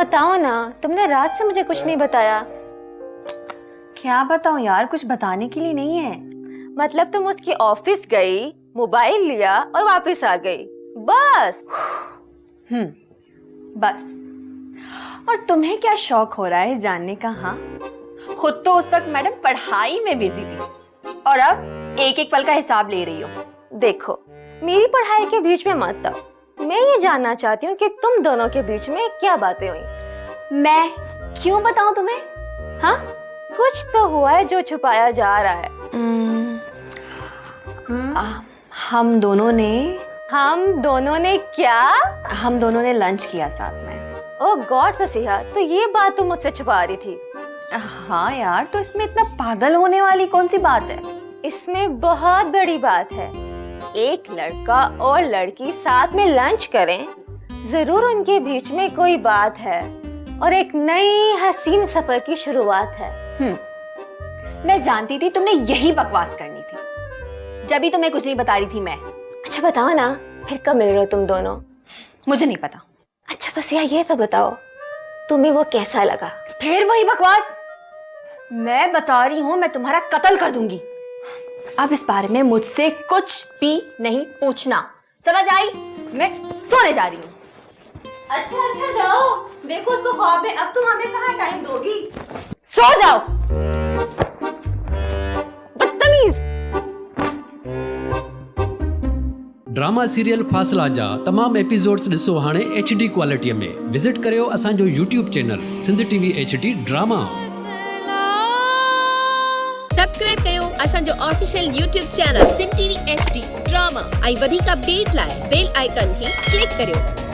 बताओ ना, तुमने रात से मुझे कुछ नहीं बताया। क्या बताऊं यार, कुछ बताने के लिए नहीं है। मतलब तुम उसकी ऑफिस गई, मोबाइल लिया और वापस आ गई, बस। बस। और तुम्हें क्या शौक हो रहा है जानने का? हाँ, खुद तो उस वक्त मैडम पढ़ाई में बिजी थी और अब एक एक पल का हिसाब ले रही हो। देखो, मेरी पढ़ाई के बीच में मत आओ। मैं ये जानना चाहती हूँ कि तुम दोनों के बीच में क्या बातें हुई। मैं क्यों बताऊं तुम्हें? हाँ, कुछ तो हुआ है जो छुपाया जा रहा है। हम दोनों ने क्या? हम दोनों ने लंच किया साथ में। ओह गॉड फसीहा, तो ये बात तुम मुझसे छुपा रही थी। हाँ यार, तो इसमें इतना पागल होने वाली कौन सी बात है? इसमें बहुत बड़ी बात है। एक लड़का और लड़की साथ में लंच करें, जरूर उनके बीच में कोई बात है और एक नई हसीन सफर की शुरुआत है। मैं जानती थी तुमने यही बकवास करनी थी, जब भी तुम्हें कुछ नहीं बता रही थी मैं। अच्छा बताओ ना, फिर कब मिल रहे हो तुम दोनों? मुझे नहीं पता। अच्छा फसीहा, ये तो बताओ, तुम्हें वो कैसा लगा? फिर वही बकवास। मैं बता रही हूँ, मैं तुम्हारा कत्ल कर दूंगी। अब इस बारे में मुझसे कुछ भी नहीं पूछना, समझ आई? मैं सोने जा रही हूँ। अच्छा जाओ, देखो उसको ख्वाब में। अब तुम हमें कहाँ टाइम दोगी? सो जाओ। बदतमीज। ड्रामा सीरियल फासला जा तमाम एपिसोड्स ॾिसो हाणे HD क्वालिटीअ में। विज़िट करियो असांजो YouTube channel Sindh TV HD drama. Subscribe कयो असांजो official YouTube channel Sindh TV HD drama ऐं वधीक अपडेट लाइ बेल आइकन खे क्लिक करियो।